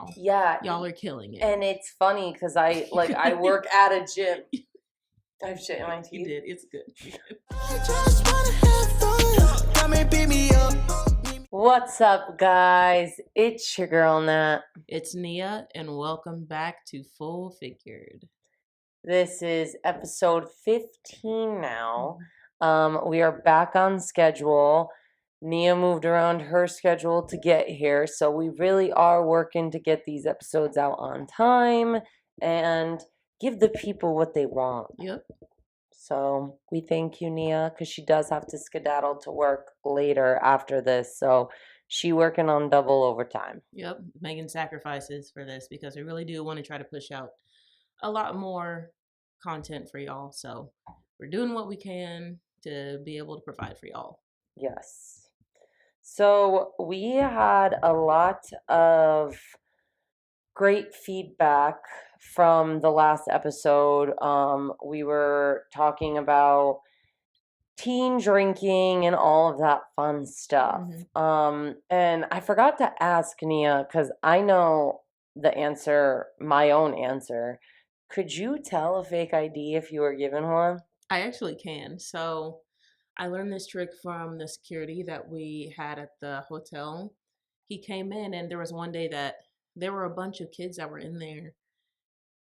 y'all. Yeah. Y'all are killing it. And it's funny because I work at a gym. I've shit in my teeth. You did. It's good. I just wanna have fun. Come and beat me up. What's up, guys? It's your girl, Nat. It's Nia, and welcome back to Full Figured. This is episode 15 now. We are back on schedule. Nia moved around her schedule to get here, so we really are working to get these episodes out on time and give the people what they want. Yep. So we thank you, Nia, because she does have to skedaddle to work later after this. So she working on double overtime. Yep. Making sacrifices for this because we really do want to try to push out a lot more content for y'all. So we're doing what we can to be able to provide for y'all. Yes. So we had a lot of great feedback from the last episode. We were talking about teen drinking and all of that fun stuff. And I forgot to ask Nia, because I know the answer, my own answer. Could you tell a fake ID if you were given one? I actually can. So I learned this trick from the security that we had at the hotel. He came in, and there was one day that there were a bunch of kids that were in there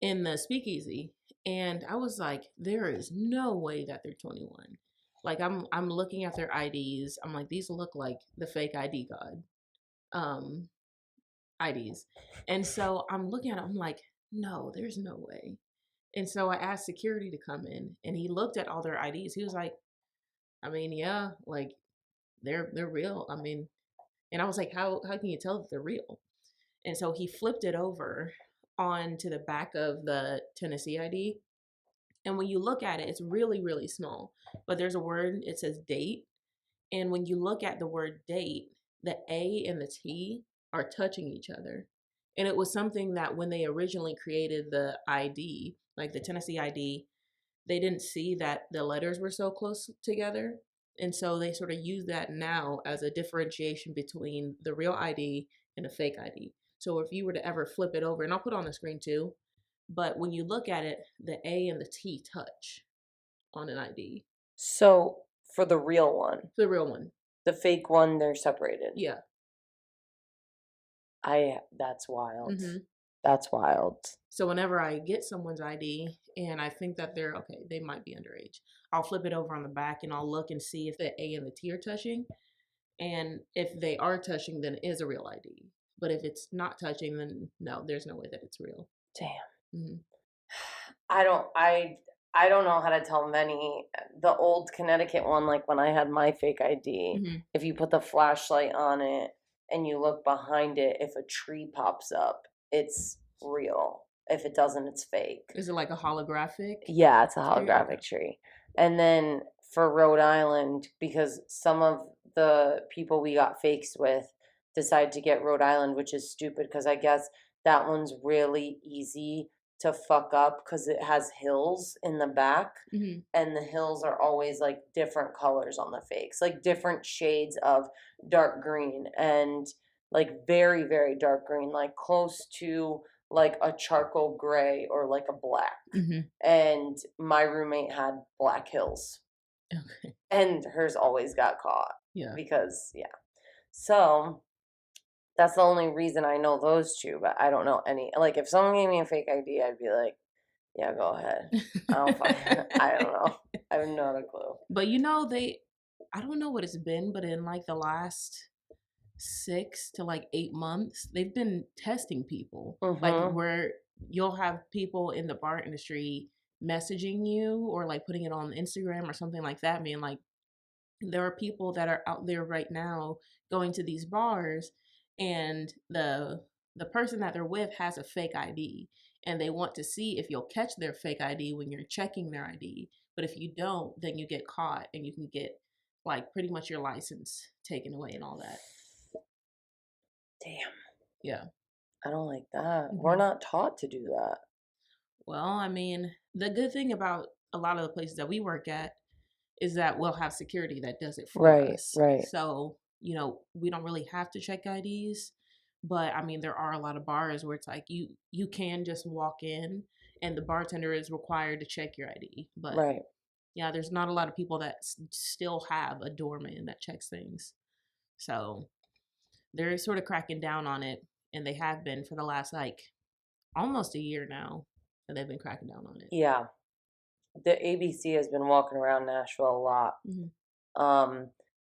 in the speakeasy, and I was like, there is no way that they're 21. Like I'm looking at their IDs. I'm like, these look like the fake ID god IDs. And so I'm looking at it, I'm like, no, there's no way. And so I asked security to come in, and he looked at all their IDs. He was like, I mean, yeah, like they're real. I mean, and I was like, how can you tell that they're real? And so he flipped it over onto the back of the Tennessee ID. And when you look at it, it's really, really small. But there's a word, it says date. And when you look at the word date, the A and the T are touching each other. And it was something that when they originally created the ID, like the Tennessee ID, they didn't see that the letters were so close together. And so they sort of use that now as a differentiation between the real ID and a fake ID. So if you were to ever flip it over, and I'll put it on the screen too, but when you look at it, the A and the T touch on an ID. So for the real one. The real one. The fake one, they're separated. Yeah. That's wild. Mm-hmm. That's wild. So whenever I get someone's ID and I think that they're okay, they might be underage, I'll flip it over on the back and I'll look and see if the A and the T are touching. And if they are touching, then it is a real ID. But if it's not touching, then no, there's no way that it's real. Damn. Mm-hmm. I don't know how to tell many. The old Connecticut one, like when I had my fake ID, if you put the flashlight on it and you look behind it, if a tree pops up, it's real. If it doesn't, it's fake. Is it like a holographic? Yeah, it's a holographic tree. And then for Rhode Island, because some of the people we got fakes with decided to get Rhode Island, which is stupid because I guess that one's really easy to fuck up because it has hills in the back, and the hills are always like different colors on the fakes, like different shades of dark green and like very, very dark green, like close to like a charcoal gray or like a black. And my roommate had black hills. Okay. And hers always got caught. Yeah. Because, yeah. So that's the only reason I know those two, but I don't know any. Like, if someone gave me a fake ID, I'd be like, yeah, go ahead. I don't know. I have not a clue. But I don't know what it's been, but in like the last 6 to like 8 months, they've been testing people. Like where you'll have people in the bar industry messaging you or like putting it on Instagram or something like that, being like, there are people that are out there right now going to these bars, and the person that they're with has a fake ID, and they want to see if you'll catch their fake ID when you're checking their ID. But if you don't, then you get caught and you can get like pretty much your license taken away and all that. Damn. Yeah. I don't like that. We're not taught to do that. Well, I mean, the good thing about a lot of the places that we work at is that we'll have security that does it for us. Right. So, we don't really have to check IDs. But I mean, there are a lot of bars where it's like you can just walk in, and the bartender is required to check your ID. But Right. yeah, there's not a lot of people that still have a doorman that checks things. So they're sort of cracking down on it, and they have been for the last like almost a year now that they've been cracking down on it. Yeah. The ABC has been walking around Nashville a lot.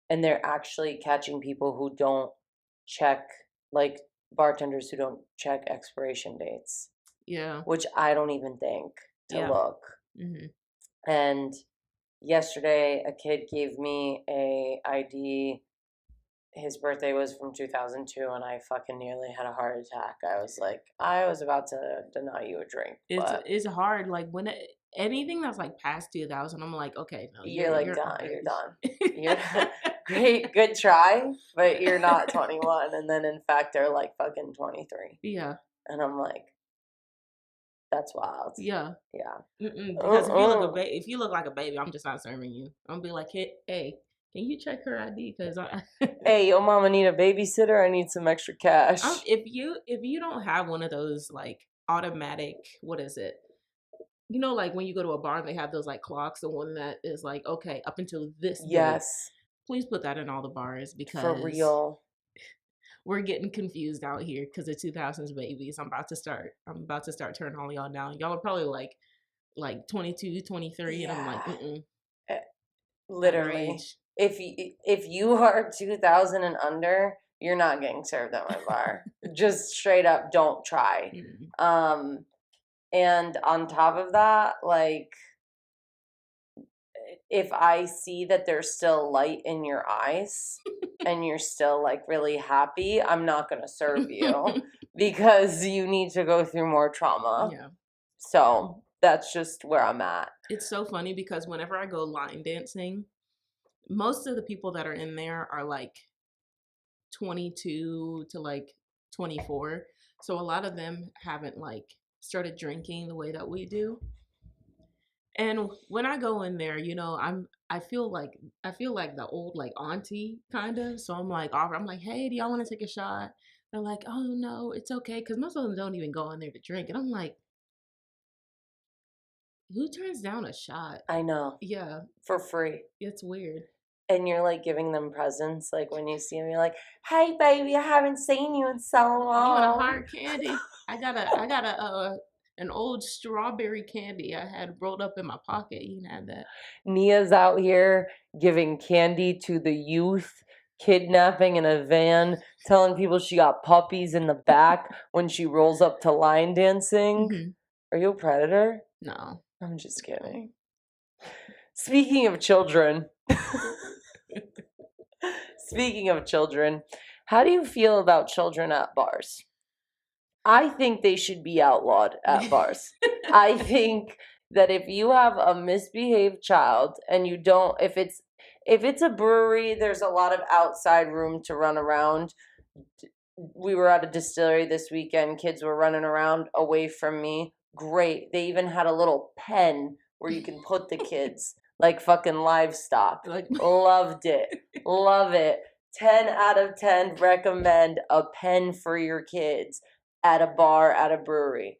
And they're actually catching people who don't check, like bartenders who don't check expiration dates, Yeah. which I don't even think to Yeah. look. And yesterday, a kid gave me a ID. His birthday was from 2002, and I fucking nearly had a heart attack. I was like, I was about to deny you a drink. But It's hard. Like when anything that's like past 2000, I'm like, okay, no, you're like you're done. You're underage. done. You're great, good try, but you're not 21. And then in fact, they're like fucking 23. Yeah. And I'm like, that's wild. Yeah. Yeah. Because if you look like a baby, I'm just not serving you. I'm gonna be like, hey, can you check her ID? Because hey, your mama need a babysitter. I need some extra cash. if you don't have one of those like automatic, what is it? You know, like when you go to a bar and they have those like clocks, the one that is like, okay, up until this date, yes, please put that in all the bars because for real. We're getting confused out here because the 2000s babies. I'm about to start turning all y'all down. Y'all are probably like 22, 23, Yeah. and I'm like, Literally. If you are 2000 and under, you're not getting served at my bar. Just straight up, don't try. And on top of that, like, if I see that there's still light in your eyes and you're still like really happy, I'm not going to serve you because you need to go through more trauma. Yeah. So that's just where I'm at. It's so funny because whenever I go line dancing, most of the people that are in there are like 22 to like 24. So a lot of them haven't like started drinking the way that we do. And when I go in there, you know, I feel like the old like auntie kind of. So I'm like, hey, do y'all want to take a shot? They're like, oh no, it's okay, because most of them don't even go in there to drink. And I'm like, who turns down a shot? I know. Yeah. For free. It's weird. And you're like giving them presents. Like when you see them, you're like, hey baby, I haven't seen you in so long. You want a hard candy? I got an old strawberry candy I had rolled up in my pocket. You can have that. Nia's out here giving candy to the youth, kidnapping in a van, telling people she got puppies in the back when she rolls up to line dancing. Are you a predator? No. I'm just kidding. Speaking of children, how do you feel about children at bars? I think they should be outlawed at bars. I think that if you have a misbehaved child and you don't, if it's a brewery, there's a lot of outside room to run around. We were at a distillery this weekend. Kids were running around away from me. Great. They even had a little pen where you can put the kids like fucking livestock. Loved it. Love it. 10 out of 10 recommend a pen for your kids at a bar, at a brewery.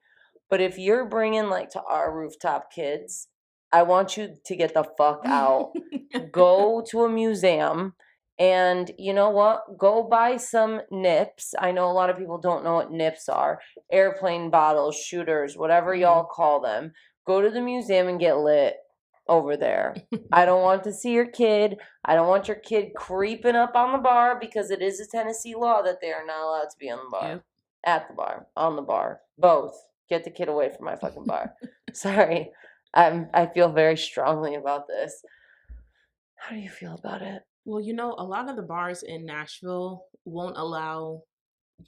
But if you're bringing like to our rooftop kids, I want you to get the fuck out. Go to a museum and you know what? Go buy some nips. I know a lot of people don't know what nips are. Airplane bottles, shooters, whatever y'all call them. Go to the museum and get lit over there. I don't want to see your kid. I don't want your kid creeping up on the bar because it is a Tennessee law that they are not allowed to be on the bar. Yep. At the bar, on the bar, both. Get the kid away from my fucking bar. Sorry. I feel very strongly about this. How do you feel about it? Well, you know, a lot of the bars in Nashville won't allow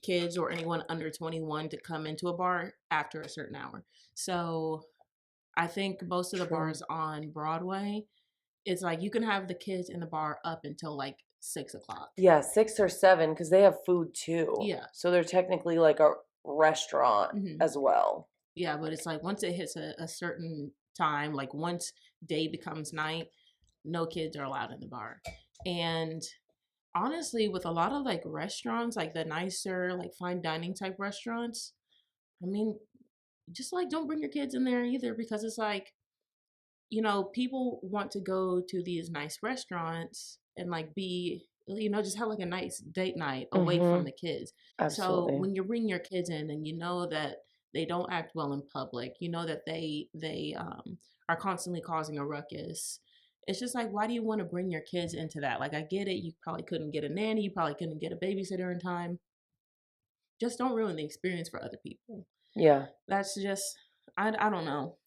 kids or anyone under 21 to come into a bar after a certain hour. So I think most of the bars on Broadway, it's like you can have the kids in the bar up until like 6 o'clock. Yeah, 6 or 7 because they have food too. Yeah. So they're technically like a restaurant as well. Yeah, but it's like once it hits a certain time, like once day becomes night, no kids are allowed in the bar. And honestly, with a lot of like restaurants, like the nicer, like fine dining type restaurants, I mean, just like don't bring your kids in there either because it's like, people want to go to these nice restaurants and like be, just have like a nice date night away from Mm-hmm. the kids. So Absolutely. when you bring your kids in and you know that they don't act well in public, you know that they are constantly causing a ruckus. It's just like, why do you want to bring your kids into that? Like, I get it. You probably couldn't get a nanny. You probably couldn't get a babysitter in time. Just don't ruin the experience for other people. Yeah. That's just, I don't know.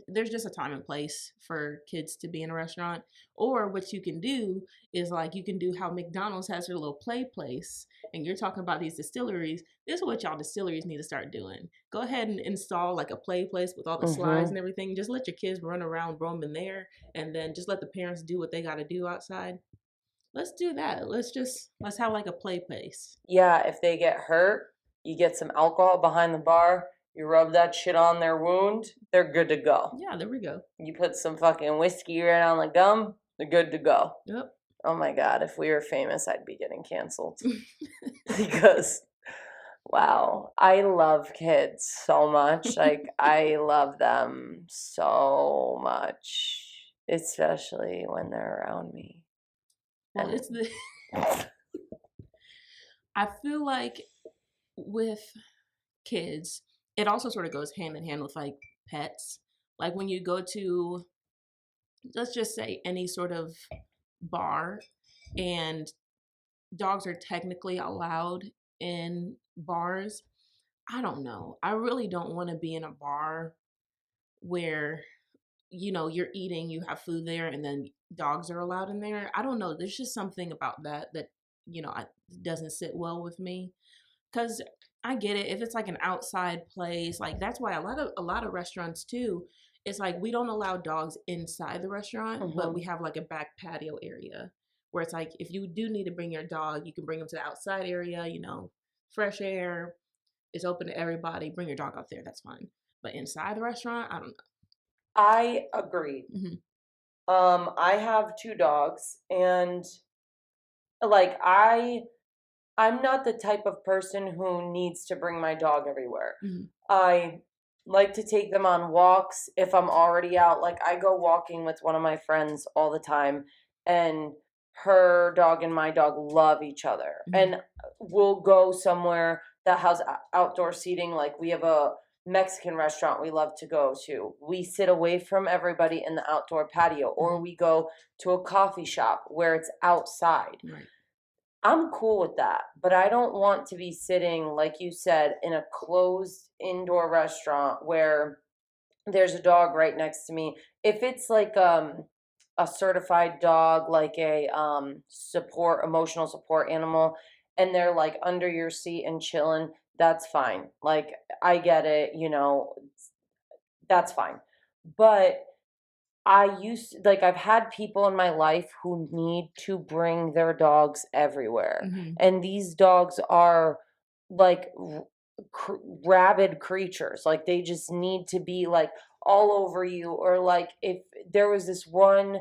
There's just a time and place for kids to be in a restaurant. Or what you can do is like you can do how McDonald's has their little play place, and you're talking about these distilleries. This is what y'all distilleries need to start doing. Go ahead and install like a play place with all the slides Mm-hmm. and everything. Just let your kids run around roaming there, and then just let the parents do what they got to do outside. Let's do that. Let's have like a play place. Yeah, if they get hurt, you get some alcohol behind the bar, you rub that shit on their wound, they're good to go. Yeah, there we go. You put some fucking whiskey right on the gum, they're good to go. Yep. Oh my God, if we were famous, I'd be getting canceled. Because, wow, I love kids so much. Like, I love them so much, especially when they're around me. Well, And it's the. I feel like with kids, it also sort of goes hand in hand with like pets. Like when you go to, let's just say, any sort of bar and dogs are technically allowed in bars. I don't know. I really don't want to be in a bar where, you're eating, you have food there, and then dogs are allowed in there. I don't know. There's just something about that, doesn't sit well with me. Because I get it if it's like an outside place, like that's why a lot of restaurants too, it's like we don't allow dogs inside the restaurant, but Mhm. we have like a back patio area where it's like if you do need to bring your dog, you can bring them to the outside area, fresh air, it's open to everybody, bring your dog out there, that's fine. But inside the restaurant, I don't I agree. know. I have two dogs, and like I'm not the type of person who needs to bring my dog everywhere. Hmm. I like to take them on walks if I'm already out. Like I go walking with one of my friends all the time, and her dog and my dog love each other. Hmm. And we'll go somewhere that has outdoor seating. Like we have a Mexican restaurant we love to go to. We sit away from everybody in the outdoor patio, or Hmm. we go to a coffee shop where it's outside. Right. I'm cool with that, but I don't want to be sitting, like you said, in a closed indoor restaurant where there's a dog right next to me. If it's like a certified dog, like a emotional support animal, and they're like under your seat and chilling, that's fine. Like I get it, that's fine. But I've had people in my life who need to bring their dogs everywhere. Hmm. And these dogs are like rabid creatures. Like they just need to be like all over you. Or like if there was this one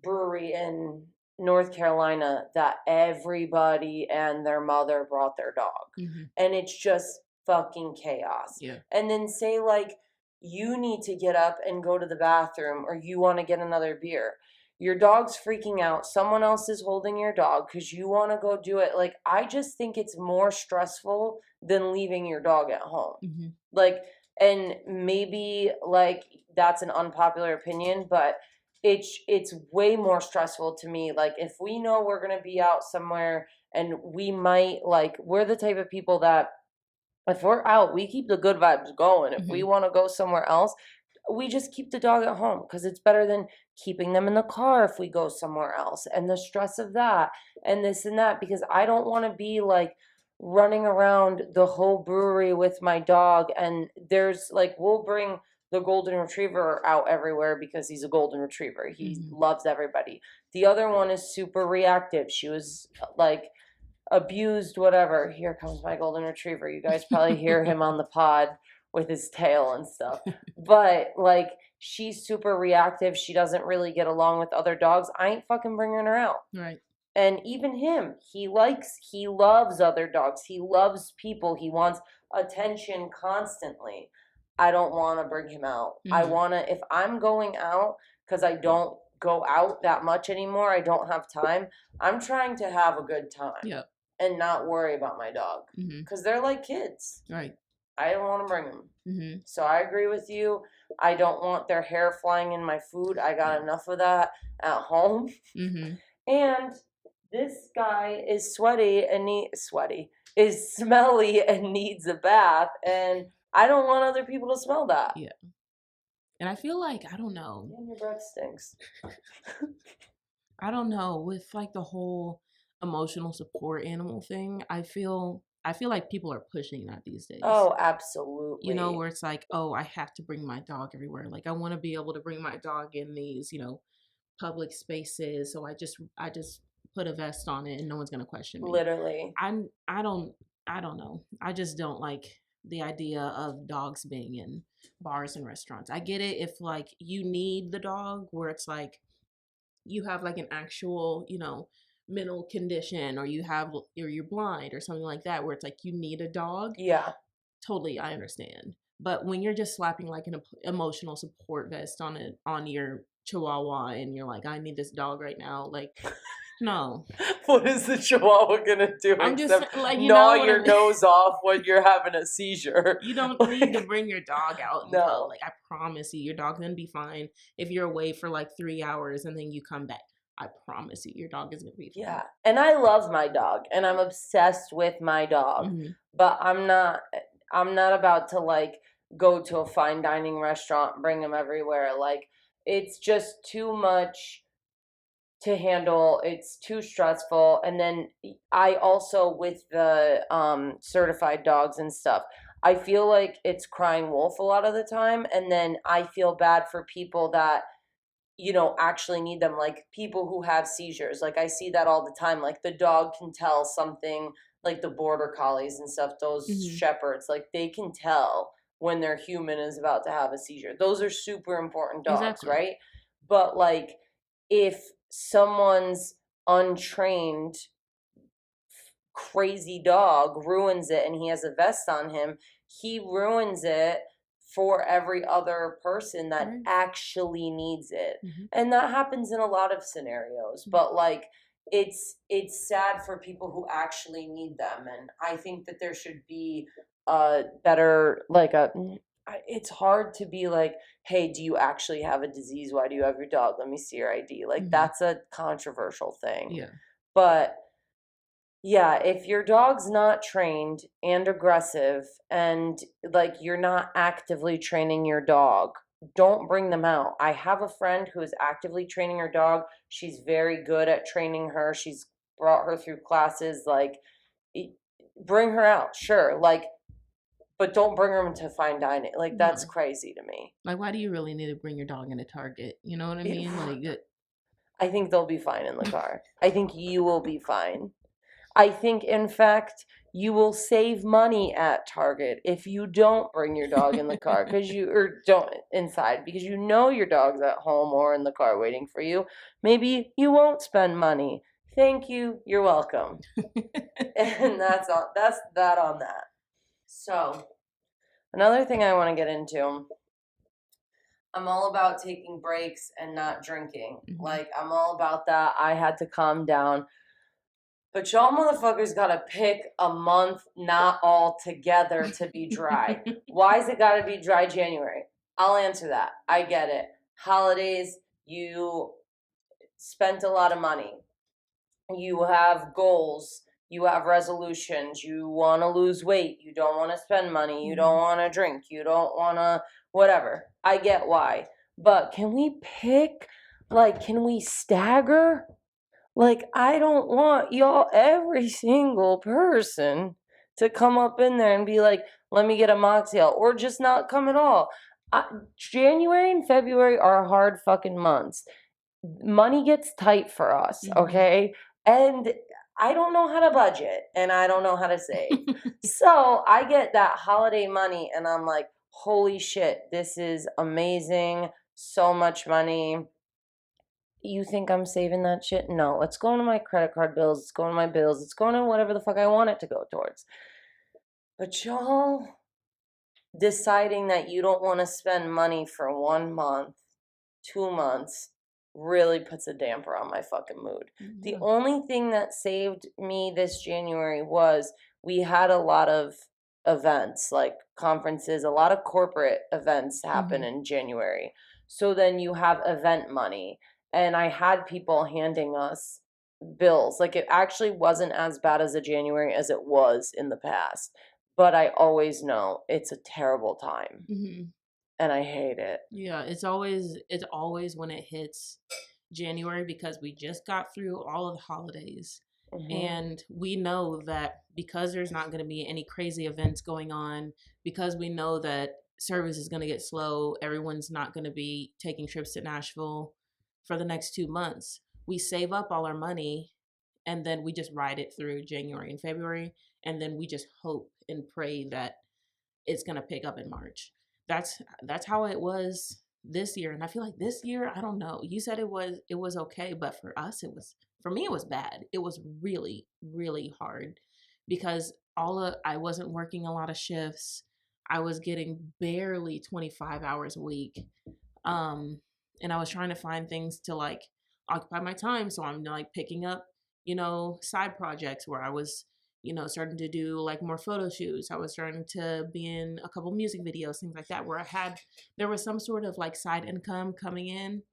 brewery in North Carolina that everybody and their mother brought their dog. Hmm. And it's just fucking chaos. Yeah. And then say like you need to get up and go to the bathroom or you want to get another beer. Your dog's freaking out. Someone else is holding your dog because you want to go do it. Like, I just think it's more stressful than leaving your dog at home. Hmm. Like, and maybe like that's an unpopular opinion, but it's way more stressful to me. Like, if we know we're gonna be out somewhere and we might like, we're the type of people that if we're out, we keep the good vibes going. If we Hmm. want to go somewhere else, we just keep the dog at home because it's better than keeping them in the car if we go somewhere else and the stress of that and this and that. Because I don't want to be like running around the whole brewery with my dog. And there's like, we'll bring the golden retriever out everywhere because he's a golden retriever. He Hmm. loves everybody. The other one is super reactive. She was like, abused, whatever. Here comes my golden retriever. You guys probably hear him on the pod with his tail and stuff. But like, she's super reactive. She doesn't really get along with other dogs. I ain't fucking bringing her out. Right. And even him, he loves other dogs. He loves people. He wants attention constantly. I don't want to bring him out. I Mhm. want to, if I'm going out, because I don't go out that much anymore, I don't have time, I'm trying to have a good time Yeah. and not worry about my dog. Mhm. Because they're like kids. Right. I don't want to bring them. Mhm. So I agree with you. I don't want their hair flying in my food. I got Yeah. enough of that at home. Mhm. And this guy is is smelly and needs a bath. And I don't want other people to smell that. Yeah. And I feel like I don't know. And your breath stinks. I don't know with like the whole emotional support animal thing. I feel like people are pushing that these days. Oh, absolutely. You know, where it's like, oh, I have to bring my dog everywhere. Like I want to be able to bring my dog in these, public spaces. So I just put a vest on it and no one's gonna question me. Literally. I don't know. I just don't like the idea of dogs being in bars and restaurants. I get it if like you need the dog where it's like you have like an actual, mental condition or you're blind or something like that where it's like you need a dog. Yeah. Totally, I understand. But when you're just slapping like an emotional support vest on your chihuahua and you're like, I need this dog right now, like no. What is the chihuahua gonna do I'm just except like, gnaw your nose off when you're having a seizure? You don't need to bring your dog out in No. public. I promise you, your dog's gonna be fine if you're away for like 3 hours and then you come back. I promise you, your dog is gonna be fine. Yeah. And I love my dog and I'm obsessed with my dog. Mhm. But I'm not about to like go to a fine dining restaurant, bring him everywhere. Like it's just too much to handle. It's too stressful. And then I also with the certified dogs and stuff, I feel like it's crying wolf a lot of the time, and then I feel bad for people that actually need them, like people who have seizures. Like I see that all the time. Like the dog can tell something, like the border collies and stuff, those Mhm. shepherds, like they can tell when their human is about to have a seizure. Those are super important dogs, Exactly. right? But like if someone's untrained crazy dog ruins it and he has a vest on him, he ruins it for every other person that Right. actually needs it. Mhm. And that happens in a lot of scenarios, but like it's sad for people who actually need them. And I think that there should be a better it's hard to be like, hey, do you actually have a disease? Why do you have your dog? Let me see your ID. Like Mhm. that's a controversial thing. Yeah. But yeah, if your dog's not trained and aggressive and like you're not actively training your dog, don't bring them out. I have a friend who is actively training her dog. She's very good at training her. She's brought her through classes. Like, bring her out, sure. Like, but don't bring her into fine dining. Like, that's No. crazy to me. Like, why do you really need to bring your dog into Target? You know what I mean? Like, I think they'll be fine in the car. I think you will be fine. I think, in fact, you will save money at Target if you don't bring your dog in the car don't inside because your dog's at home or in the car waiting for you. Maybe you won't spend money. Thank you. You're welcome. And that's that on that. So, another thing I want to get into. I'm all about taking breaks and not drinking. Mhm. Like, I'm all about that. I had to calm down. But y'all motherfuckers gotta pick a month not all together to be dry. Why is it gotta be dry January? I'll answer that. I get it. Holidays, you spent a lot of money. You have goals. You have resolutions. You want to lose weight. You don't want to spend money. You don't want to drink. You don't want to whatever. I get why. But can we pick, can we stagger? Like, I don't want every single person to come up in there and be like, let me get a mocktail, or just not come at all. January and February are hard fucking months. Money gets tight for us, okay? And I don't know how to budget and I don't know how to save. So I get that holiday money and I'm like, holy shit, this is amazing. So much money. you think I'm saving that shit? No, it's going to my credit card bills. It's going to my bills. It's going to whatever the fuck I want it to go towards. But y'all deciding that you don't want to spend money for 1 month, 2 months, really puts a damper on my fucking mood. Mm-hmm. The only thing that saved me this January was we had a lot of events, like conferences, a lot of corporate events happen in January. So then you have event money. And I had people handing us bills. Like, it actually wasn't as bad as a January as it was in the past. But I always know it's a terrible time. Mm-hmm. And I hate it. Yeah, it's always when it hits January, because we just got through all of the holidays. And we know that because there's not going to be any crazy events going on, because we know that service is going to get slow, everyone's not going to be taking trips to Nashville for the next 2 months. We save up all our money, and then we just ride it through January and February, and then we just hope and pray that it's going to pick up in March. That's how it was this year. And I feel like this year, I don't know. You said it was okay, but for us, for me it was bad. It was really, really hard, because I wasn't working a lot of shifts. I was getting barely 25 hours a week. And I was trying to find things to like occupy my time. So I'm like picking up, side projects where I was, starting to do like more photo shoots. I was starting to be in a couple music videos, things like that, where there was some sort of like side income coming in.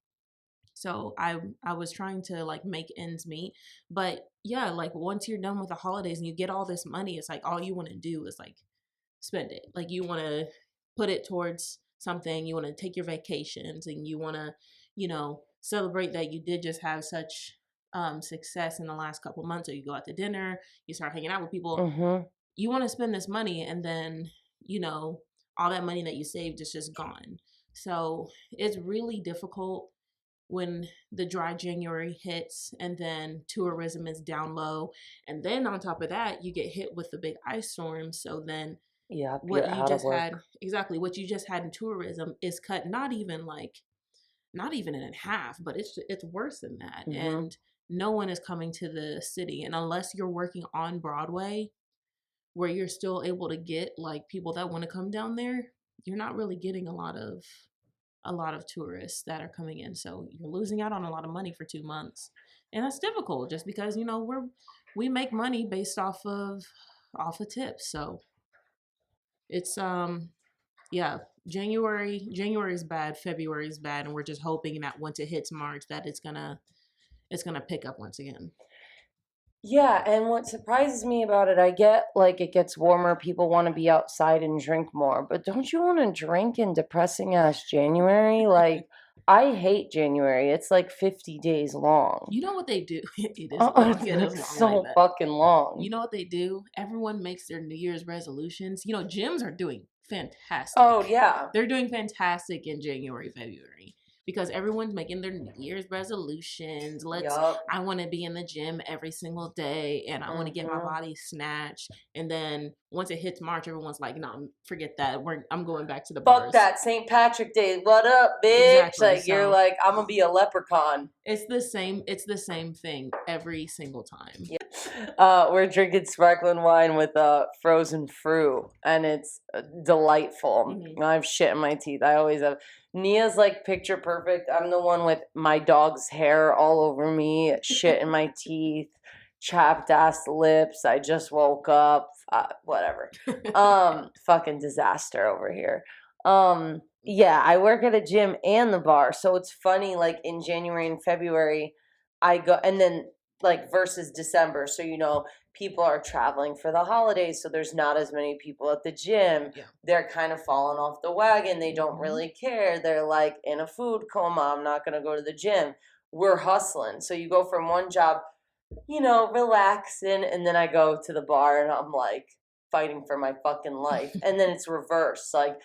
So I was trying to like make ends meet. But yeah, like once you're done with the holidays and you get all this money, it's like all you want to do is like spend it. Like you want to put it towards something. You want to take your vacations, and you want to, celebrate that you did just have such success in the last couple months. Or you go out to dinner, you start hanging out with people. You want to spend this money, and then all that money that you saved is just gone. So it's really difficult when the dry January hits, and then tourism is down low, and then on top of that you get hit with the big ice storm. So then what you just had in tourism is cut not even in half, but it's worse than that. And no one is coming to the city. And unless you're working on Broadway, where you're still able to get like people that want to come down there, you're not really getting a lot of tourists that are coming in. So you're losing out on a lot of money for 2 months. And that's difficult, just because, we make money based off of tips. So it's January is bad, February is bad, and we're just hoping that once it hits March that it's gonna pick up once again. Yeah, and what surprises me about it, I get like it gets warmer, people want to be outside and drink more, but don't you want to drink in depressing ass January? Like, I hate January. It's like 50 days long. You know what they do? It is long. It is long, so like that. Fucking long. You know what they do? Everyone makes their New Year's resolutions. Gyms are doing fantastic. Oh, yeah. They're doing fantastic in January, February. Because everyone's making their New Year's resolutions. I want to be in the gym every single day, and I want to get my body snatched. And then once it hits March, everyone's like, "No, forget that. I'm going back to the bars." Fuck that. St. Patrick Day. What up, bitch? Exactly. Like, you're like, I'm gonna be a leprechaun. It's the same thing every single time. Yeah. We're drinking sparkling wine with frozen fruit, and it's delightful. I have shit in my teeth. I always have. Nia's like picture perfect. I'm the one with my dog's hair all over me, shit in my teeth, chapped ass lips. I just woke up. Whatever. Fucking disaster over here. Yeah, I work at a gym and the bar, so it's funny. Like in January and February, I go, and then like versus December. So people are traveling for the holidays, so there's not as many people at the gym. Yeah. They're kind of falling off the wagon. They don't really care. They're like in a food coma. I'm not going to go to the gym. We're hustling. So you go from one job, relaxing, and then I go to the bar and I'm like fighting for my fucking life. And then it's reversed. Like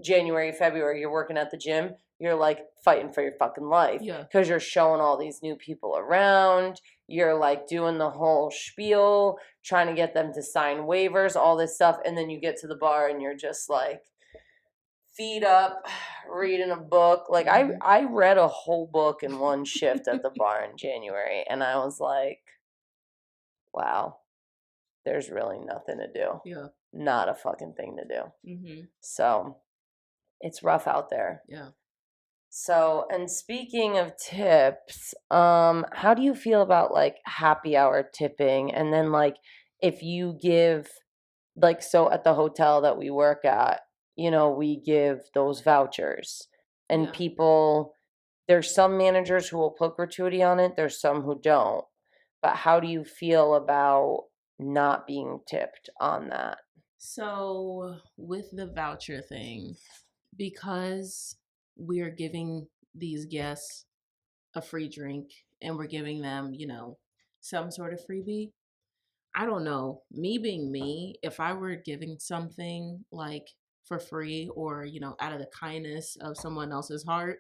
January, February, you're working at the gym. You're like fighting for your fucking life. Yeah. Because you're showing all these new people around. You're like doing the whole spiel, trying to get them to sign waivers, all this stuff. And then you get to the bar and you're just like feet up, reading a book. Like I read a whole book in one shift at the bar in January, and I was like, wow, there's really nothing to do. Yeah. Not a fucking thing to do. Mm-hmm. So it's rough out there. Yeah. So, and speaking of tips, how do you feel about like happy hour tipping? And then like if you give, like, so at the hotel that we work at, you know, we give those vouchers, and Yeah. people, there's some managers who will put gratuity on it, there's some who don't. But how do you feel about not being tipped on that? So with the voucher thing, because we're giving these guests a free drink and we're giving them, you know, some sort of freebie, I don't know. Me being me, if I were giving something like for free or, you know, out of the kindness of someone else's heart,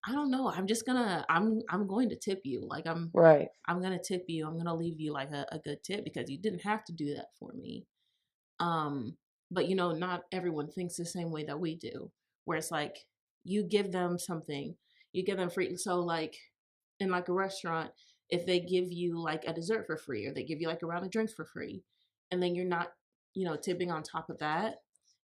I don't know. I'm going to tip you. Like Right. I'm gonna tip you. I'm gonna leave you like a good tip because you didn't have to do that for me. But you know, not everyone thinks the same way that we do. Where it's like you give them something, you give them free. So like in like a restaurant, if they give you like a dessert for free or they give you like a round of drinks for free, and then you're not, you know, tipping on top of that,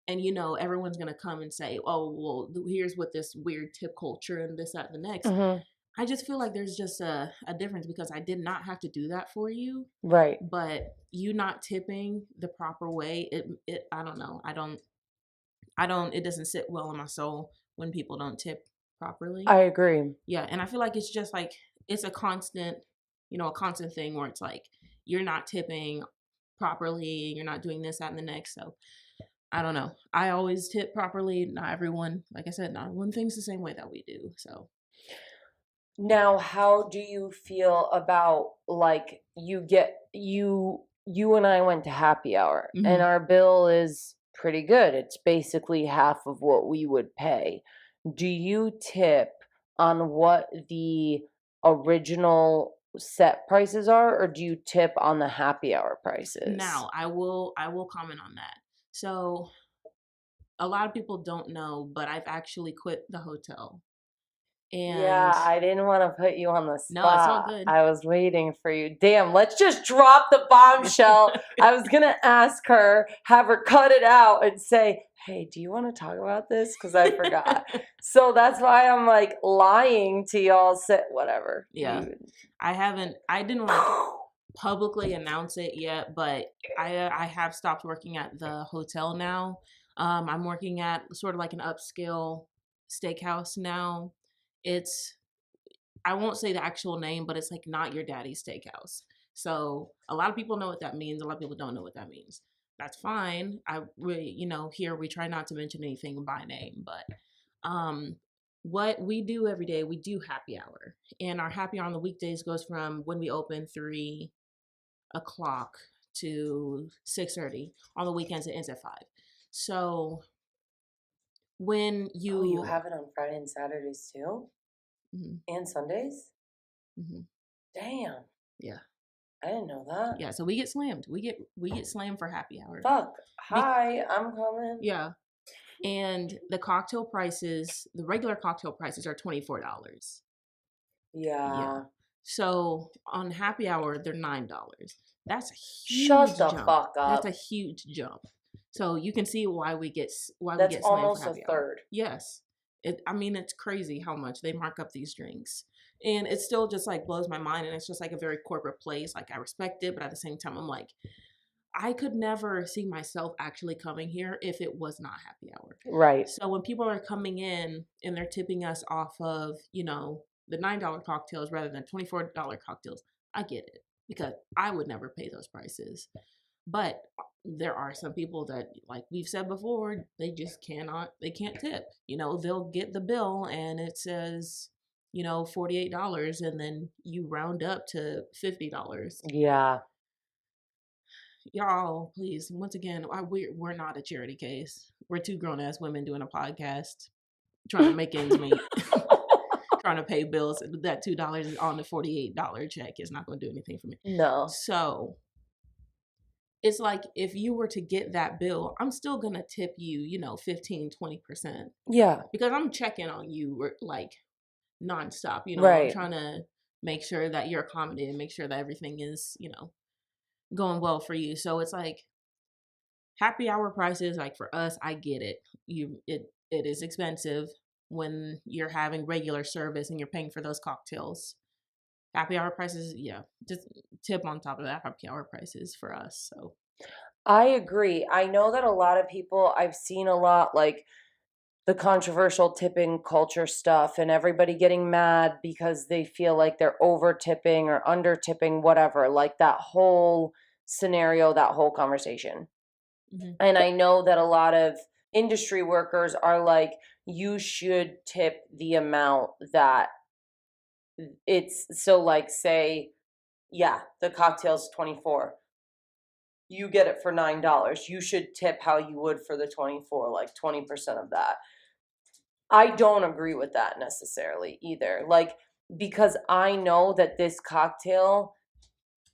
and you know everyone's gonna come and say, oh well, here's what this weird tip culture and this that and the next. Mm-hmm. I just feel like there's just a difference because I did not have to do that for you. Right. But you not tipping the proper way, it I don't know. I don't it doesn't sit well in my soul when people don't tip properly. I agree. Yeah, and I feel like it's just like it's a constant, you know, a constant thing where it's like you're not tipping properly, you're not doing this, that, and the next. So I don't know. I always tip properly. Not everyone, like I said, not everyone thinks the same way that we do. So Now, how do you feel about like you and I went to happy hour and Mhm. our bill is pretty good. It's basically half of what we would pay. Do you tip on what the original set prices are, or do you tip on the happy hour prices? now I will comment on that. So a lot of people don't know, but I've actually quit the hotel. Yeah, And I didn't want to put you on the no, it's all spot. good. I was waiting for you. Damn, let's just drop the bombshell. I was going to ask her, have her cut it out and say, hey, do you want to talk about this? Because I forgot. So that's why I'm like lying to y'all. Whatever. Yeah. I didn't like publicly announce it yet, but I have stopped working at the hotel now. I'm working at sort of like an upscale steakhouse now. It's I won't say the actual name, but it's like Not Your Daddy's Steakhouse. So a lot of people know what that means. A lot of people don't know what that means. That's fine. You know, here we try not to mention anything by name, but what we do every day, we do happy hour, and our happy hour on the weekdays goes from when we open 3 o'clock to 6:30. On the weekends, it ends at 5. So when Oh, you you have it on Friday and Saturdays too? Mhm, And Sundays? mhm. Damn. Yeah. I didn't know that. Yeah, so we get slammed. We get slammed for happy hour. Fuck. Hi, I'm coming. Yeah. And the cocktail prices, the regular cocktail prices are $24. Yeah. Yeah. So on happy hour, they're $9. That's a huge Shut the jump. fuck up. That's a huge jump. So you can see why we get That's slammed almost for a happy hour. third. Yes. I mean, it's crazy how much they mark up these drinks. And it still just like blows my mind. And it's just like a very corporate place. Like I respect it, but at the same time, I'm like, I could never see myself actually coming here if it was not happy hour. Right. So when people are coming in and they're tipping us off of, you know, the $9 cocktails rather than $24 cocktails, I get it because I would never pay those prices. But there are some people that, like we've said before, they can't tip. You know, they'll get the bill and it says, you know, $48 and then you round up to $50. Yeah. Y'all, please, once again, we're not a charity case. We're two grown ass women doing a podcast, trying to make ends meet, trying to pay bills. That $2 on the $48 check is not going to do anything for me. No. So it's like if you were to get that bill, I'm still gonna tip you, 15-20%, Yeah. because I'm checking on you like nonstop. I'm Right. trying to make sure that you're accommodated, make sure that everything is, going well for you. So it's like happy hour prices, like for us, I get it. It is expensive when you're having regular service and you're paying for those cocktails. Happy hour prices, yeah, just tip on top of that happy hour prices for us. So I agree. I know that a lot of people, I've seen a lot like the controversial tipping culture stuff and everybody getting mad because they feel like they're over tipping or under tipping, whatever, like that whole scenario, that whole conversation. mhm. And I know that a lot of industry workers are like, you should tip the amount that it's so like say, yeah, the cocktail's 24. You get it for $9. You should tip how you would for the 24, like 20% of that. I don't agree with that necessarily either. Like, because I know that this cocktail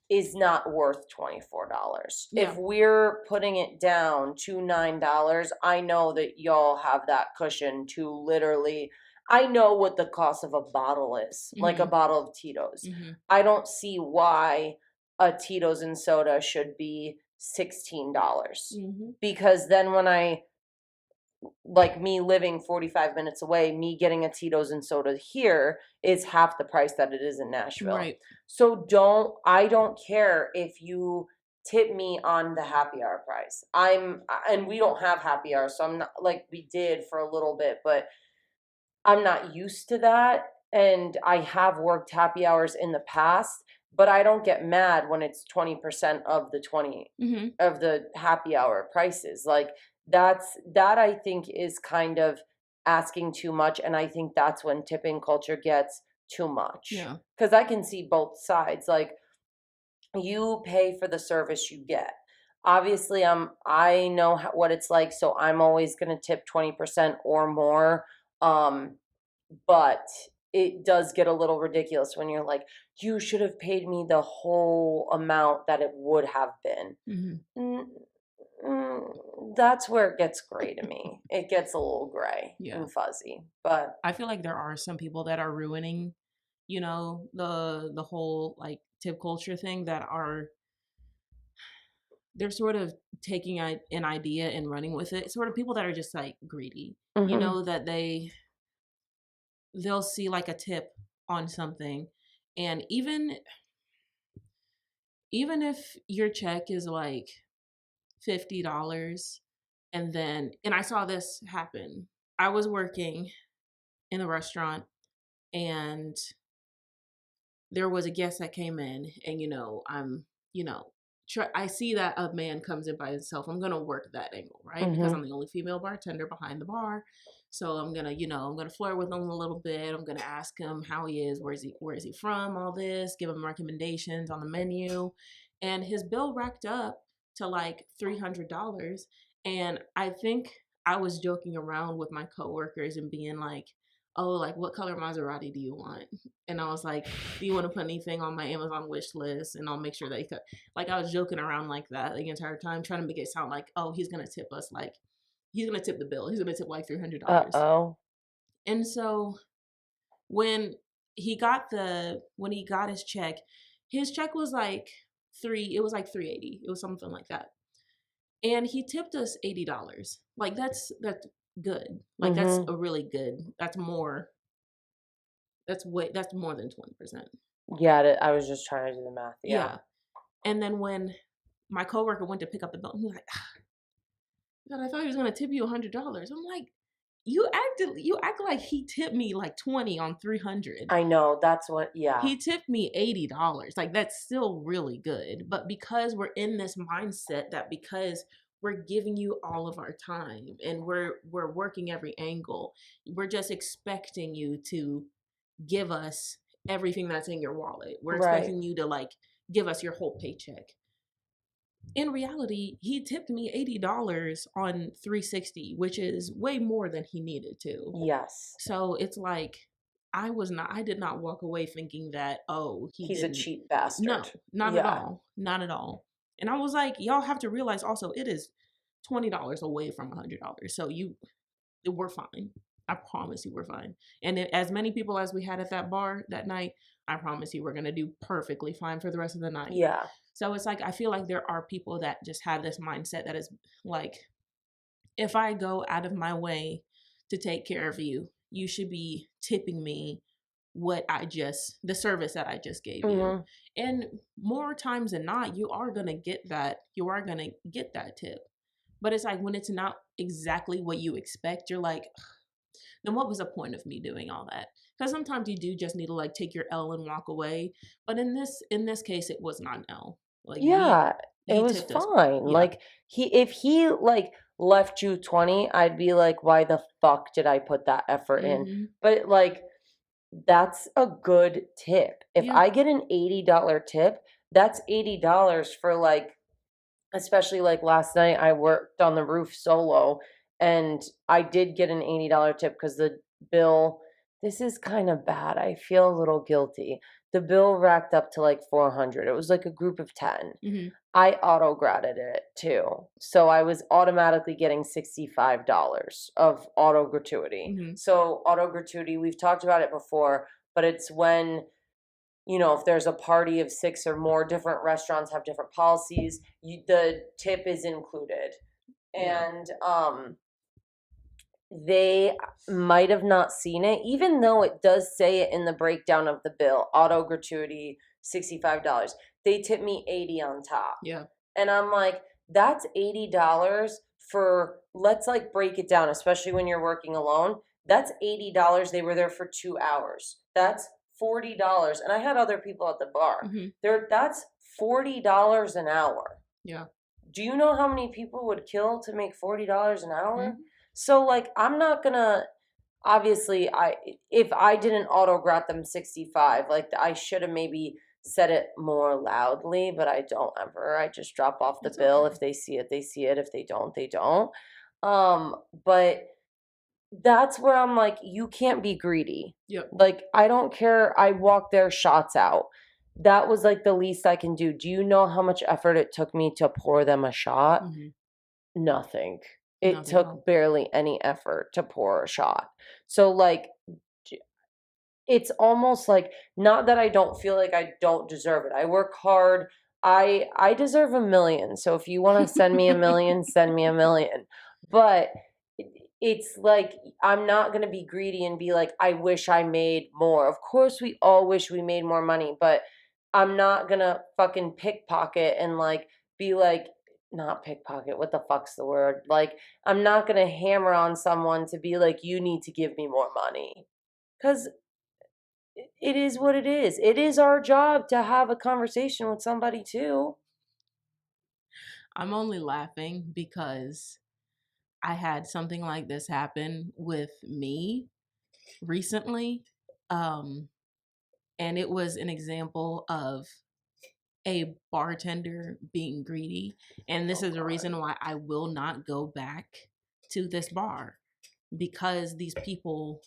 is not worth $24. Yeah. If we're putting it down to $9, I know that y'all have that cushion to literally, I know what the cost of a bottle is, like a Mhm. bottle of Tito's. Mhm. I don't see why a Tito's and soda should be $16. Mhm. Because then when I like me living 45 minutes away, me getting a Tito's and soda here is half the price that it is in Nashville. Right. So I don't care if you tip me on the happy hour price. And we don't have happy hour, so I'm not like we did for a little bit, but I'm not used to that. And I have worked happy hours in the past, but I don't get mad when it's 20% of the 20 Mhm. of the happy hour prices. Like that I think is kind of asking too much. And I think that's when tipping culture gets too much. Yeah. Because I can see both sides. Like you pay for the service you get. Obviously, I know what it's like, so I'm always going to tip 20% or more. Um, but it does get a little ridiculous when you're like, you should have paid me the whole amount that it would have been. Mhm. That's where it gets gray to me. It gets a little gray Yeah. and fuzzy. But I feel like there are some people that are ruining, the whole like tip culture thing, that are they're sort of taking an idea and running with it. Sort of people that are just like greedy. That they'll see like a tip on something, and even if your check is like $50, and I saw this happen. I was working in the restaurant, and there was a guest that came in, and I'm I see that a man comes in by himself. I'm gonna work that angle, right? Because I'm the only female bartender behind the bar. So I'm gonna, I'm gonna flirt with him a little bit. I'm gonna ask him how he is, where is he from, all this, give him recommendations on the menu. And his bill racked up to like $300. And I think I was joking around with my coworkers and being like, oh, like what color Maserati do you want? And I was like, do you want to put anything on my Amazon wish list? And I'll make sure that he could. Like I was joking around like that the entire time, trying to make it sound like, oh, he's gonna tip us, like he's gonna tip the bill. He's gonna tip like $300. uh-oh. And so when when he got his check was like it was like 380. It was something like that. And he tipped us $80. Like that's good. Like that's a really good. That's more. That's more than 20%. Yeah, I was just trying to do the math. Yeah. And then when my coworker went to pick up the bill, he was like, God, I thought he was gonna tip you $100. I'm like, you act like he tipped me like 20 on 300. I know, that's what, yeah. He tipped me $80. Like that's still really good. But because we're in this mindset that because we're giving you all of our time and we're working every angle, we're just expecting you to give us everything that's in your wallet. We're expecting you to like give us your whole paycheck. In reality, he tipped me $80 on 360, which is way more than he needed to. Yes. So it's like I did not walk away thinking that, oh, he's a cheap bastard. No, not at all. Not at all. And I was like, y'all have to realize also it is $20 away from $100. So we're fine. I promise you we're fine. And as many people as we had at that bar that night, I promise you we're going to do perfectly fine for the rest of the night. Yeah. So it's like, I feel like there are people that just have this mindset that is like, if I go out of my way to take care of you, you should be tipping me the service that I just gave you. And more times than not, you are going to get that tip. But it's like, when it's not exactly what you expect, you're like, then what was the point of me doing all that? Because sometimes you do just need to like take your L and walk away. But in this case, it was not an L. Like, yeah, it was tipped us. fine. Yeah. Like if he like left you 20, I'd be like, why the fuck did I put that effort in? But like, that's a good tip. If I get an $80 tip, that's $80 for like, especially like last night I worked on the roof solo and I did get an $80 tip because the bill, this is kind of bad. I feel a little guilty. The bill racked up to like 400. It was like a group of 10. I auto-graded it too. So I was automatically getting $65 of auto gratuity. So auto gratuity, we've talked about it before, but it's when, you know, if there's a party of 6 or more, different restaurants have different policies. The tip is included. And they might have not seen it, even though it does say it in the breakdown of the bill, auto gratuity, $65. They tip me $80 on top. Yeah. And I'm like, that's $80 for, let's like break it down, especially when you're working alone. That's $80. They were there for 2 hours. That's $40. And I had other people at the bar. That's $40 an hour. Yeah. Do you know how many people would kill to make $40 an hour? So like, I'm not gonna, obviously if I didn't auto-grat them 65, like I should have maybe said it more loudly, but I don't ever. I just drop off the bill. Okay. If they see it, they see it. If they don't, they don't. But that's where I'm like, you can't be greedy. Yep. Like, I don't care. I walked their shots out. That was like the least I can do. Do you know how much effort it took me to pour them a shot? Nothing. It took barely any effort to pour a shot. So like, it's almost like, not that I don't feel like I don't deserve it. I work hard. I deserve $1 million. So if you want to send me $1 million, send me $1 million. But it's like, I'm not going to be greedy and be like, I wish I made more. Of course, we all wish we made more money, but I'm not going to fucking pickpocket and like be like, not pickpocket, what the fuck's the word? Like, I'm not going to hammer on someone to be like, you need to give me more money. Because it is what it is. It is our job to have a conversation with somebody too. I'm only laughing because I had something like this happen with me recently. And it was an example of a bartender being greedy. And this is a reason why I will not go back to this bar, because these people,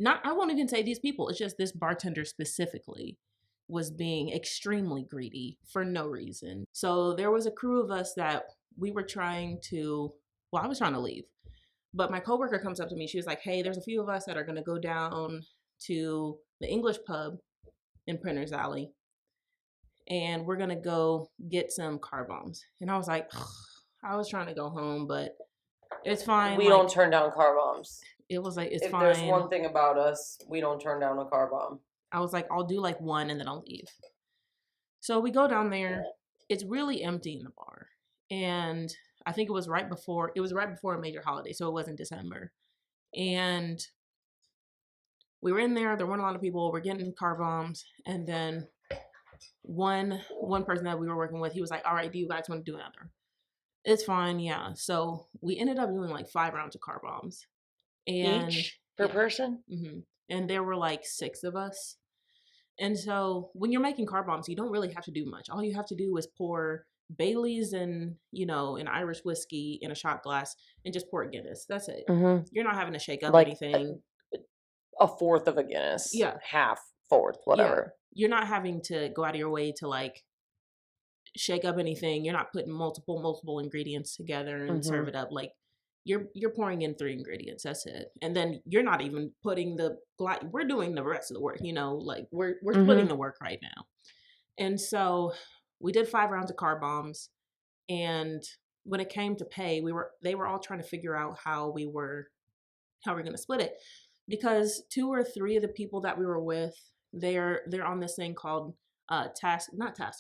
I won't even say these people, it's just this bartender specifically was being extremely greedy for no reason. So there was a crew of us that we were trying to, I was trying to leave. But my coworker comes up to me. She was like, hey, there's a few of us that are going to go down to the English pub in Printer's Alley, and we're going to go get some car bombs. And I was like, I was trying to go home, but it's fine. We don't turn down car bombs. It was like, it's fine. If there's one thing about us, we don't turn down a car bomb. I was like, I'll do like one and then I'll leave. So we go down there. It's really empty in the bar. And I think it was right before a major holiday. So it wasn't December. And we were in there. There weren't a lot of people. We're getting car bombs. And then one person that we were working with, he was like, all right, do you guys want to do another? It's fine. Yeah. So we ended up doing like 5 rounds of car bombs. And each per person? Mm-hmm. And there were like 6 of us. And so when you're making car bombs, you don't really have to do much. All you have to do is pour Bailey's and, an Irish whiskey in a shot glass and just pour a Guinness. That's it. Mm-hmm. You're not having to shake up like anything. A fourth of a Guinness. Yeah. Half, fourth, whatever. Yeah. You're not having to go out of your way to like shake up anything. You're not putting multiple ingredients together and serve Mm-hmm. it up. Like you're pouring in 3 ingredients. That's it. And then you're not even putting we're doing the rest of the work, like we're splitting Mm-hmm. the work right now. And so we did 5 rounds of car bombs, and when it came to pay, they were all trying to figure out how we're going to split it, because 2 or 3 of the people that we were with, they're on this thing called not task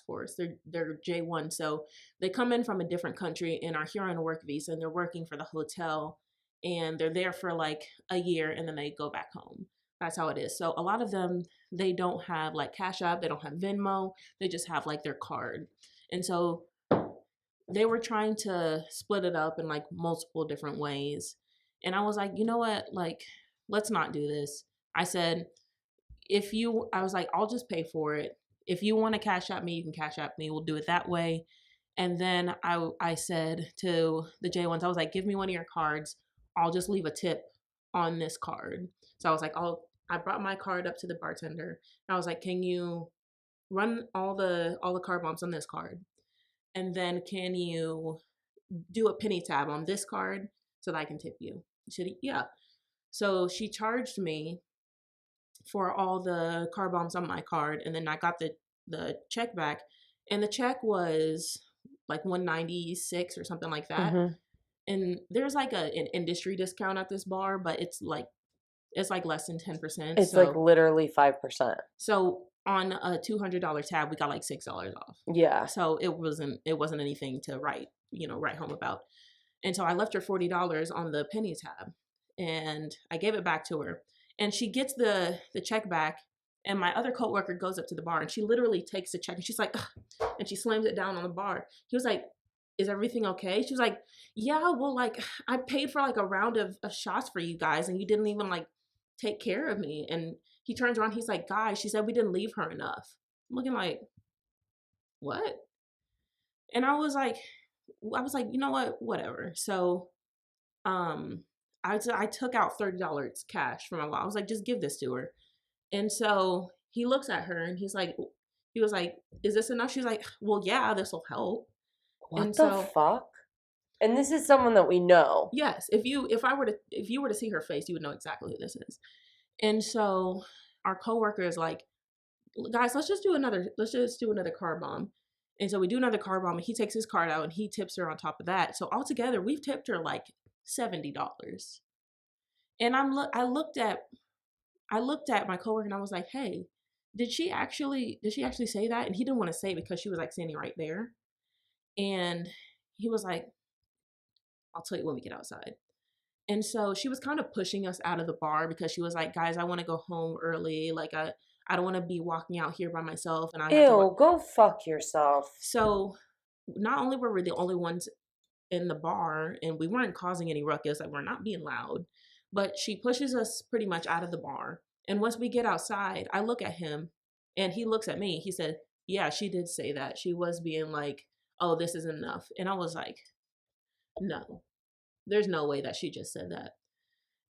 force, they're J1. So they come in from a different country and are here on a work visa, and they're working for the hotel, and they're there for like a year, and then they go back home. That's how it is. So a lot of them, they don't have like Cash App, they don't have Venmo, they just have like their card. And so they were trying to split it up in like multiple different ways. And I was like, you know what? Like, let's not do this. I said, I was like, I'll just pay for it. If you want to Cash App me, you can Cash App me. We'll do it that way. And then I said to the J1s, I was like, give me one of your cards. I'll just leave a tip on this card. So I was like, I brought my card up to the bartender. And I was like, can you run all the car bombs on this card? And then can you do a penny tab on this card so that I can tip you? She said, yeah. So she charged me for all the car bombs on my card, and then I got the check back, and the check was like 196 or something like that. Mm-hmm. And there's like an industry discount at this bar, but it's like less than 10%. It's like literally 5%. So on a $200 tab, we got like $6 off. Yeah. So it wasn't anything to write home about. And so I left her $40 on the penny tab, and I gave it back to her. And she gets the check back, and my other coworker goes up to the bar, and she literally takes the check, and she's like, ugh, and she slams it down on the bar. He was like, is everything okay? She was like, yeah, well, like I paid for like a round of shots for you guys, and you didn't even like take care of me. And he turns around, he's like, guys, she said we didn't leave her enough. I'm looking like, what? And I was like, you know what, whatever. So I took out $30 cash from my wallet. I was like, just give this to her. And so he looks at her, and he was like, is this enough? She's like, well, yeah, this will help. What And the fuck? And this is someone that we know. Yes. If you were to see her face, you would know exactly who this is. And so our coworker is like, guys, let's just do another car bomb. And so we do another car bomb, and he takes his card out and he tips her on top of that. So altogether, we've tipped her like $70. And I looked at my coworker, and I was like, hey, did she actually say that? And he didn't want to say it because she was like standing right there. And he was like, I'll tell you when we get outside. And so she was kind of pushing us out of the bar because she was like, guys, I want to go home early. Like I don't want to be walking out here by myself. And Go fuck yourself. So not only were we the only ones in the bar, and we weren't causing any ruckus, like we're not being loud, but she pushes us pretty much out of the bar. And once we get outside, I look at him, and he looks at me. He said, yeah, she did say that. She was being like, oh, this isn't enough. And I was like, no, there's no way that she just said that.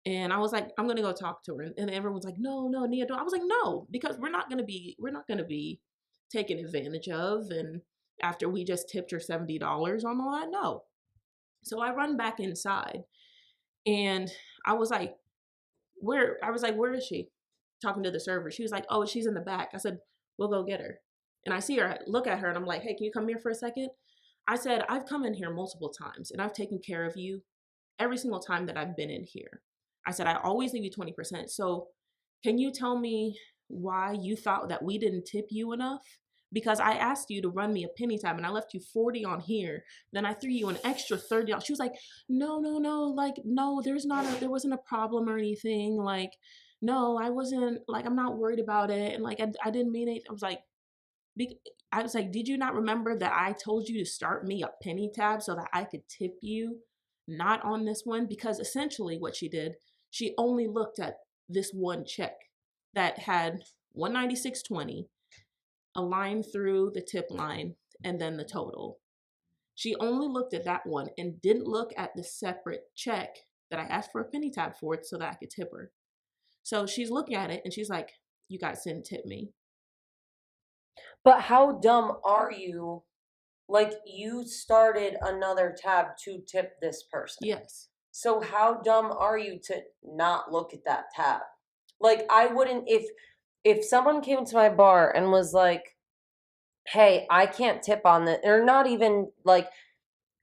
And I was like, I'm gonna go talk to her. And everyone's like, no, Nia, don't. I was like, no, because we're not gonna be taken advantage of. And after we just tipped her $70 on all that, no. So I run back inside, and I was like, where is she? Talking to the server. She was like, oh, she's in the back. I said, we'll go get her. And I see her, I look at her, and I'm like, hey, can you come here for a second? I said, I've come in here multiple times, and I've taken care of you every single time that I've been in here. I said, I always leave you 20%. So can you tell me why you thought that we didn't tip you enough? Because I asked you to run me a penny tab, and I left you 40 on here. Then I threw you an extra 30. She was like, no, like, no, there wasn't a problem or anything. Like, no, I wasn't, like, I'm not worried about it. And like, I didn't mean it. I was like, did you not remember that I told you to start me a penny tab so that I could tip you? Not on this one? Because essentially what she did, she only looked at this one check that had $196.20, a line through the tip line, and then the total. She only looked at that one and didn't look at the separate check that I asked for a penny tab for so that I could tip her. So she's looking at it, and she's like, you guys didn't tip me. But how dumb are you Like, you started another tab to tip this person. Yes. So how dumb are you to not look at that tab? Like, I wouldn't, if someone came to my bar and was like, hey, I can't tip on this, or not even like,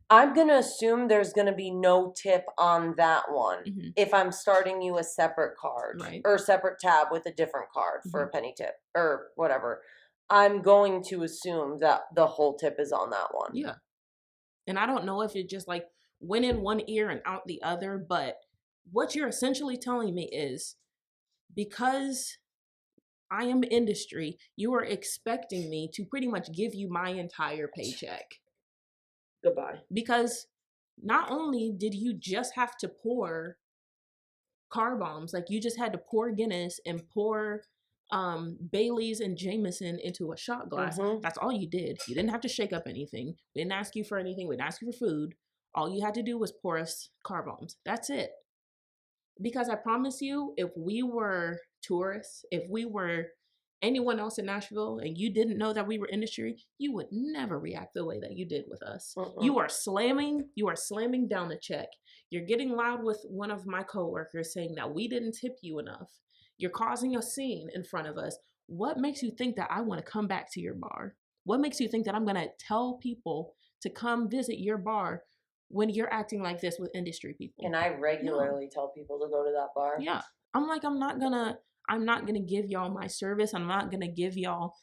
I'm going to assume there's going to be no tip on that one Mm-hmm. if I'm starting you a separate card Right. or separate tab with a different card for a penny tip or whatever. I'm going to assume that the whole tip is on that one. Yeah. And I don't know if it just like went in one ear and out the other, but what you're essentially telling me is because I am industry, you are expecting me to pretty much give you my entire paycheck. Goodbye. Because not only did you just have to pour car bombs, like you just had to pour Guinness and pour Bailey's and Jameson into a shot glass. That's all you did. You didn't have to shake up anything. We didn't ask you for anything. We didn't ask you for food. All you had to do was pour us car bombs. That's it. Because I promise you, if we were tourists, if we were anyone else in Nashville and you didn't know that we were industry, you would never react the way that you did with us. You are slamming down the check. You're getting loud with one of my coworkers saying that we didn't tip you enough. You're causing a scene in front of us. What makes you think that I want to come back to your bar? What makes you think that I'm going to tell people to come visit your bar when you're acting like this with industry people? And I regularly tell people to go to that bar. Yeah. I'm like, I'm not gonna give y'all my service. I'm not gonna give y'all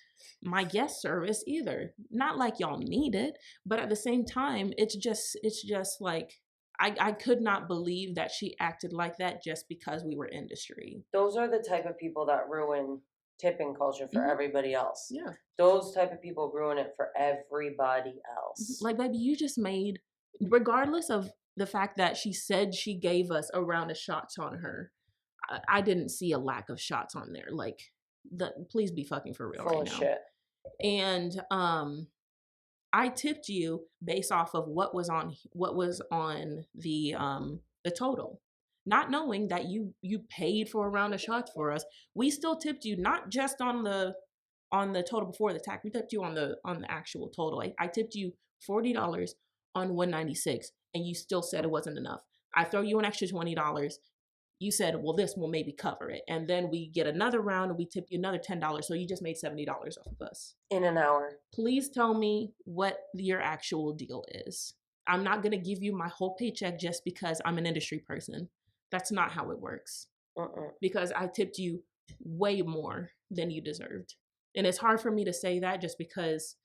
my guest service either. Not like y'all need it, but at the same time, it's just like I could not believe that she acted like that just because we were industry. Those are the type of people that ruin tipping culture for everybody else. Yeah. Those type of people ruin it for everybody else. Like, baby, you just made, regardless of the fact that she said she gave us a round of shots on her, I didn't see a lack of shots on there. Like, please be fucking for real right now. Shit. And I tipped you based off of what was on the total, not knowing that you paid for a round of shots for us. We still tipped you not just on the total before the tax. We tipped you on the actual total. I tipped you $40 on $196, and you still said it wasn't enough. I throw you an extra $20. You said, well, this will maybe cover it. And then we get another round and we tip you another $10. So you just made $70 off of us. In an hour. Please tell me what your actual deal is. I'm not going to give you my whole paycheck just because I'm an industry person. That's not how it works. Because I tipped you way more than you deserved. And it's hard for me to say that just because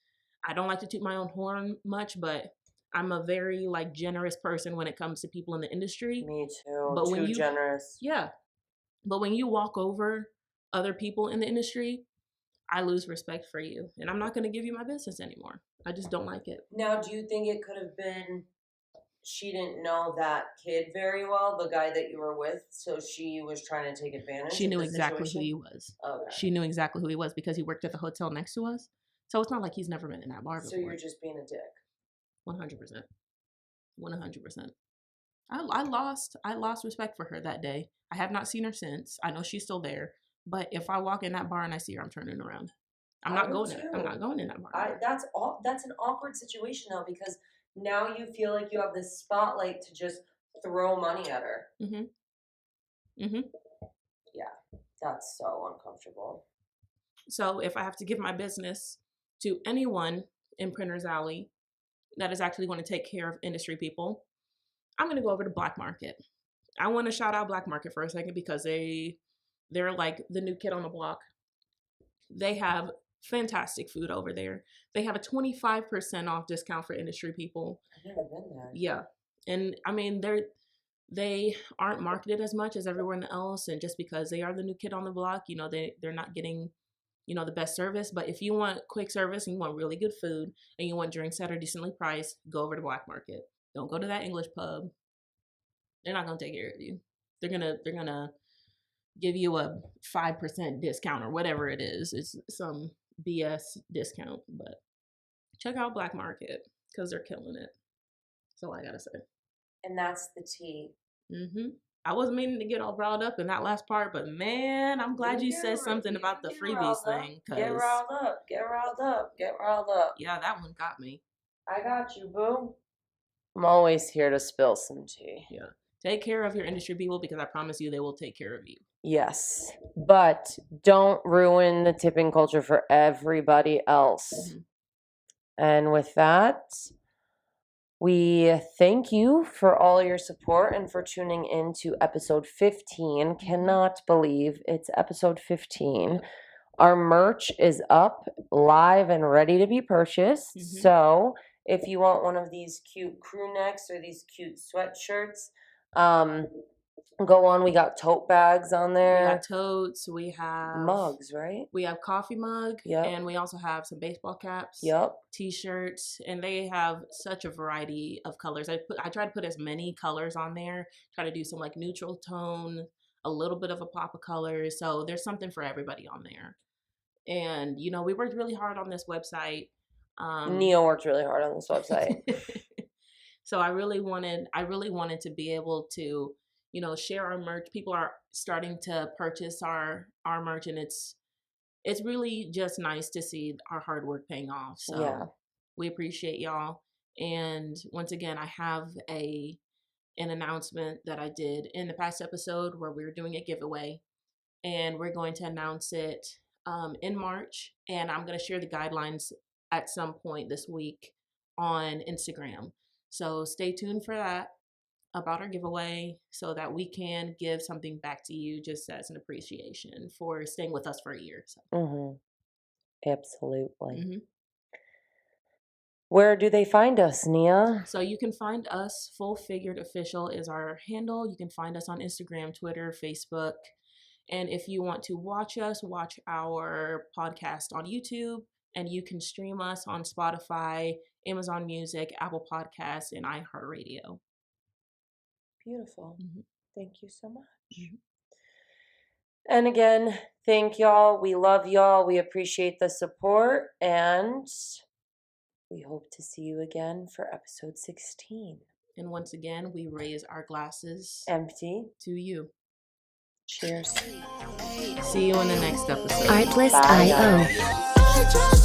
I don't like to toot my own horn much, but I'm a very like generous person when it comes to people in the industry. Me too. But Too generous. Yeah. But when you walk over other people in the industry, I lose respect for you. And I'm not going to give you my business anymore. I just don't like it. Now, do you think it could have been she didn't know that kid very well, the guy that you were with, so she was trying to take advantage? She knew exactly who he was. Okay. She knew exactly who he was because he worked at the hotel next to us. So it's not like he's never been in that bar before. So you're just being a dick. 100%. 100%. I lost respect for her that day. I have not seen her since. I know she's still there, but if I walk in that bar and I see her, I'm turning around. I'm not going in that bar. That's an awkward situation though, because now you feel like you have this spotlight to just throw money at her. Yeah, that's so uncomfortable. So if I have to give my business to anyone in Printer's Alley that is actually going to take care of industry people, I'm going to go over to Black Market. I want to shout out Black Market for a second because they're like the new kid on the block. They have fantastic food over there. They have a 25% off discount for industry people. I've never been there. Yeah. And I mean, they aren't marketed as much as everyone else. And just because they are the new kid on the block, you know, they're not getting, you know, the best service. But if you want quick service and you want really good food and you want drinks that are decently priced, go over to Black Market. Don't go to that English pub. They're not gonna take care of you. They're gonna give you a 5% discount or whatever it is. It's some BS discount. But check out Black Market because they're killing it. That's all I gotta say. And that's the tea. I wasn't meaning to get all riled up in that last part, but man, I'm glad you said something about the freebies thing. Get riled up. Get riled up. Get riled up. Yeah, that one got me. I got you, boo. I'm always here to spill some tea. Yeah. Take care of your industry people because I promise you they will take care of you. Yes, but don't ruin the tipping culture for everybody else. Mhm. And with that, we thank you for all your support and for tuning in to episode 15. Cannot believe it's episode 15. Our merch is up, live, and ready to be purchased. Mhm. So if you want one of these cute crew necks or these cute sweatshirts, go on. We got tote bags on We there. got totes, we have Mugs, right? We have coffee mug, Yep. and we also have some baseball caps, Yep. t-shirts, and they have such a variety of colors. I try to put as many colors on there, try to do some like neutral tone, a little bit of a pop of color. So there's something for everybody on there. And you know, we worked really hard on this website. Neo worked really hard on this website. So I really wanted to be able to, you know, share our merch. People are starting to purchase our merch, and it's really just nice to see our hard work paying off. So Yeah. we appreciate y'all. And once again, I have an announcement that I did in the past episode where we were doing a giveaway, and we're going to announce it in March. And I'm going to share the guidelines at some point this week on Instagram. So stay tuned for that, about our giveaway, so that we can give something back to you just as an appreciation for staying with us for a year. So. Absolutely. Where do they find us, Nia? So you can find us, Full Figured Official is our handle. You can find us on Instagram, Twitter, Facebook. And if you want to watch us, watch our podcast on YouTube, and you can stream us on Spotify, Amazon Music, Apple Podcasts, and iHeartRadio. Beautiful. Thank you so much. Mhm. And again, thank y'all. We love y'all. We appreciate the support. And we hope to see you again for episode 16. And once again, we raise our glasses Empty. to you. Cheers. See you in the next episode. Bye, Artlist.io. guys. I just